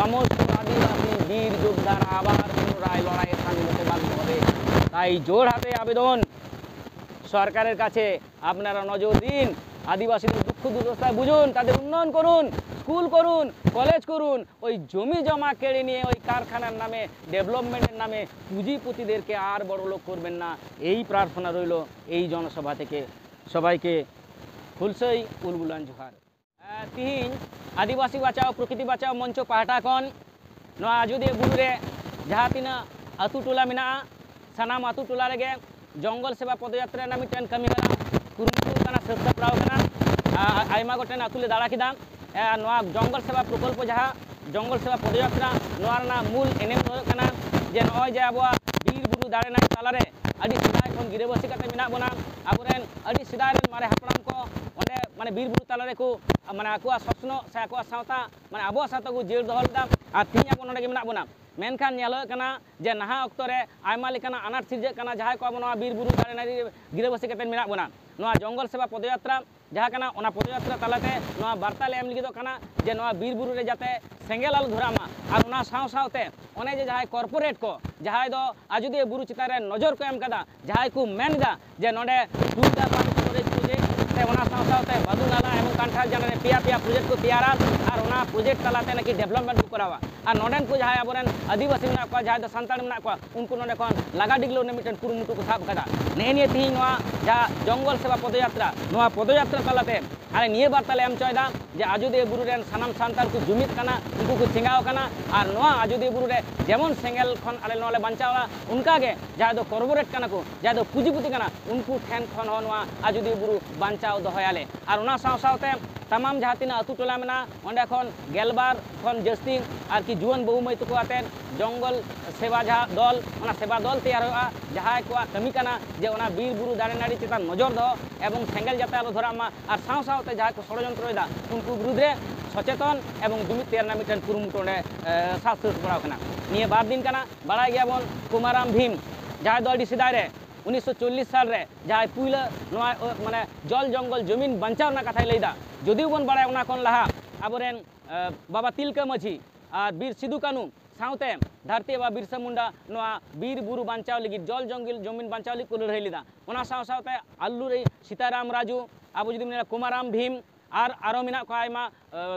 সমস্ত আদিবাসী বীর যোদ্ধারা আবার পুনরায় লড়াইয়ে সামিল হতে বাধ্য হবে। তাই জোর হাতে আবেদন সরকারের কাছে, আপনারা নজর দিন, আদিবাসীদের দুঃখ দুর্দশা বুঝুন, তাদের উন্নয়ন করুন, স্কুল করুন, কলেজ করুন। ওই জমি জমা কেড়ে নিয়ে ওই কারখানার নামে, ডেভেলপমেন্টের নামে পুঁজিপতিদেরকে আর বড়লোক করবেন না, এই প্রার্থনা রইল এই জনসভা থেকে। সবাইকে হুলসই উলগুলান জোহার। তিহিñ আদিবাসী বাঁচাও প্রকৃতি বাঁচাও মঞ্চ পাহटा खन नोआ आजोदिया बुरु रे जहाँ तीना आतु टोला मेनाआ सानाम आतु टोला रेगे जंगल सेवा पदयात्रा ना मिटन कमी हरा कुरुमुटु काना सात सापड़ाव काना आयमा गोटेन आतु ले दाड़ा किदा नोआ जंगल सेवा प्रकल्प जहाँ जंगल सेवा पदयात्रा नोआ रना मूल एनेम होयो काना जे नय जे आबोआ बीर बुरु दाड़े नाई तालारे आदि सिदाय खन गिराबसी काते मेना बोना आबोरेन आदि सिदाय रेन मारे हापड़ाम को ओंडे माने बीर बुरु तालारे को माने आकुआ स्वप्न से आकुआ सावता माने आबो सावता को जेल दोहल दा आर तीन आबो नोंडे मेना बोना मेनखान नेलो कना जे नहा अक्तो रे आयमा लेकाना अनाट सिरजे कना जहाय को आबो नोआ बीर बुरु दाड़े नाई गिराबसी काते मेना बोना नोआ जंगल सेवा पदयात्रा जहाँ कना ओना पदयात्रा तालाते नोआ बार्ता ले एम लगी दो कना जे नोआ बीर बुरु रे जाते सेंगेल आलु धरामा आर ओना साव सावते ओने जे जहाय कॉर्पोरेट को जहाय दो आजोदिया बुरु चितान रे नजर को एम कदा जहाय को मेनदा जे नोडे टूटा पानी स्टोरेज प्रोजेक्ट से ओना साव सावते बादू नाला एवं कांठार जाना रे पिया पिया प्रोजेक्ट को तैयारा आर ओना प्रोजेक्ट तालाते नाकि डेवलपमेंट को करावा आर नोडेन को जहाय आबोरेन आदिवासी मेना को जहाय दो सांताल मेना को उनको नोडे कोन लागा डिगलो ने मिटन कुरुमुटु को साब कदा नेनिए तिहिñ नोआ जा जंगल सेवा पदयात्रा नोआ पदयात्रा तालाते आले निये बार्ता ले एम चयदा जे आजोदिया बुरु रेन सानाम सांताल को जुमित काना उनको को चिंगाव काना आर नोआ आजोदिया बुरु रे जेमन सेंगेल खन आले नोले बांचावा उनका गे जहाय दो कॉर्पोरेट काना को जहाय दो पुंजीपति काना उनको ठेन खन हो नोआ आजोदिया बुरु बांचाव दोहयाले आर ओना साव सावते तमाम जहाँ तीना आतु टोला मेना ओंडे खन गेलबार खन जस्ती आर कि जुआन बहु माई तको आतेन जंगल सेवा जहाँ दल ओना सेवा दल तैयार होआ जहाय को कमी काना जे ओना बीर बुरु दाड़े नाड़ी चितान नजर दो एवं सेंगेल जाते आलो धरामा आर साव सावते जहाय को षड़यंत्र दा उनको विरुद्ध रे सचेतन एवं जुमित तैयार ना मिटन कुरुमुटु ओंडे शास्त्र पड़ाव कना निये बार दिन काना बाड़ाय गयाबन कुमाराम भीम जहाय दो आडी सिदाय रे 1940 साल रे जहाय पुइला नोआ माने जल जंगल जमीन बांचाव ना कथाय लैदा जदिव बन बाड़ाय ओना खन लाहा आबोरेन बाबा तिलका माझी आर बीर सिदु कानू सावते धरती बा बिरसा मुंडा नोआ बीर बुरु बांचाव लगी जल जंगल जमीन बांचाव लगी को लड़ाई लेदा ओना साव सावते आल्लू रे सीताराम राजू आबो जुदी मेना कुमाराम भीम आर आरो मेना को आयमा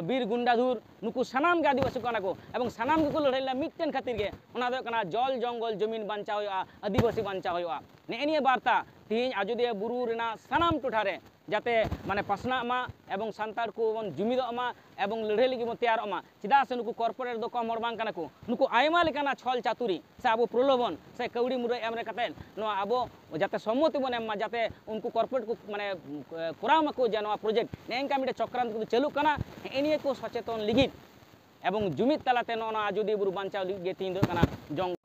बीर गुंडाधुर नुकु सानाम के आदिवासी काना को एवं सानाम के को लड़ाई ला मिटन खातिर गे ओना दो कना जल जंगल जमीन बांचाव होया आदिवासी बांचाव होया नेनिए बार्ता तिहिñ आजोदिया बुरु रेना सानाम टोठारे जाते माने पासना मा एवं सांतार को बन जुमिद मा एवं लड़ाई लगी तैयार मा चिदा से नुकु कॉर्पोरेट दो कम बांग काना को नुकु आयमा लेकाना छल चातुरी से आबो प्रलोभन से कौड़ी मुरे एम रे कते नो आबो जाते सम्मति बन एम जाते उनको कॉर्पोरेट को माने कोरामा को जे नो प्रोजेक्ट नेंका मिटे चक्रांत को चालू काना एनिए को सचेतन लिगित एवं जुमिद तालाते नो आजोदिया बुरु बांचाव लिगे तीन दो काना जंग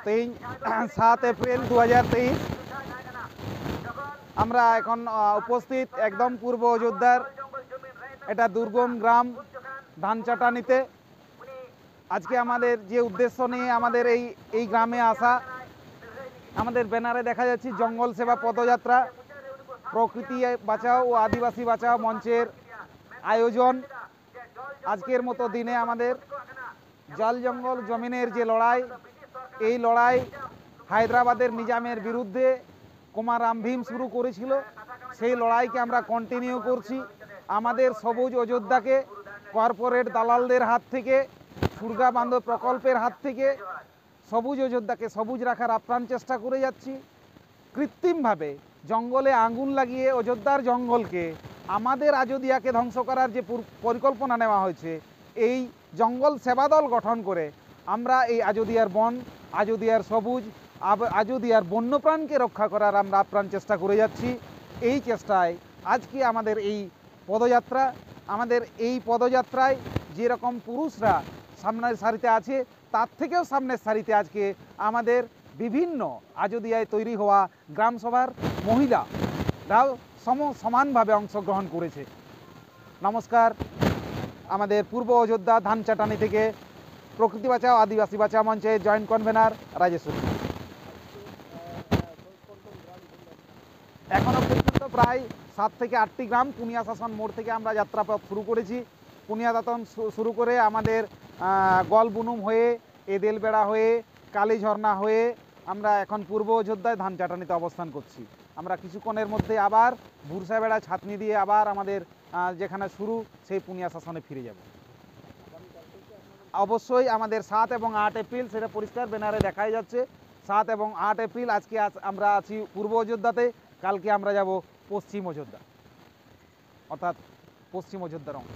तीन 7 एप्रिल 2023 আমরা এখন উপস্থিত একদম পূর্ব অযোধ্যার এটা দুর্গম গ্রাম ধানচাটানিতে। আজকে আমাদের যে উদ্দেশ্য নিয়ে আমাদের এই গ্রামে আসা, আমাদের ব্যানারে দেখা যাচ্ছে জঙ্গল সেবা পদযাত্রা প্রকৃতি বাঁচাও ও আদিবাসী বাঁচাও মঞ্চের আয়োজন। আজকের মতো দিনে আমাদের জল জঙ্গল জমিনের যে লড়াই, এই লড়াই হায়দ্রাবাদের নিজামের বিরুদ্ধে কোমারাম ভীম শুরু করেছিল, সেই লড়াইকে আমরা কন্টিনিউ করছি। আমাদের সবুজ অযোধ্যাকে কর্পোরেট দালালদের হাত থেকে, সুরগা বান্ধব প্রকল্পের হাত থেকে সবুজ অযোধ্যাকে সবুজ রাখার আপ্রাণ চেষ্টা করে যাচ্ছি। কৃত্রিমভাবে জঙ্গলে আগুন লাগিয়ে অযোধ্যার জঙ্গলকে, আমাদের আযোধ্যাকে ধ্বংস করার যে পরিকল্পনা নেওয়া হয়েছে, এই জঙ্গল সেবা দল গঠন করে আমরা এই আযোধ্যার বন, আযোধ্যার সবুজ, আযোধ্যার বন্যপ্রাণকে রক্ষা করার আমরা আপ্রাণ চেষ্টা করে যাচ্ছি। এই চেষ্টায় আজকে আমাদের এই পদযাত্রা, আমাদের এই পদযাত্রায় যেরকম পুরুষরা সামনের সারিতে আছে, তার থেকেও সামনের সারিতে আজকে আমাদের বিভিন্ন আযোধ্যায় তৈরি হওয়া গ্রাম সভার মহিলারাও সমানভাবে অংশগ্রহণ করেছে। নমস্কার, আমাদের পূর্ব অযোধ্যা ধানচাটানি থেকে প্রকৃতি বাঁচাও আদিবাসী বাঁচাও মঞ্চের জয়েন্ট কনভেনার রাজেশ্বরী। এখনও পর্যন্ত প্রায় 7 থেকে 8টি গ্রাম পুনিয়া শাসন মোড় থেকে আমরা যাত্রাপথ শুরু করেছি। পুনিয়া দাতন শুরু করে আমাদের গলবুনুম হয়ে, এদেলবেড়া হয়ে, কালীঝর্ণা হয়ে আমরা এখন পূর্ব অযোধ্যায় ধানচাটানিতে অবস্থান করছি। আমরা কিছুক্ষণের মধ্যে আবার বুরসাবেড়া ছাতনি দিয়ে আবার আমাদের যেখানে শুরু সেই পুনিয়া শাসনে ফিরে যাব। অবশ্যই আমাদের 7 এবং 8 এপ্রিল, সেটা পরিষ্কার ব্যানারে দেখাই যাচ্ছে, 7 এবং 8 এপ্রিল আজকে আমরা আছি পূর্ব অযোধ্যাতে, কালকে আমরা যাব পশ্চিম অযোধ্যা, অর্থাৎ পশ্চিম অযোধ্যার অংশ।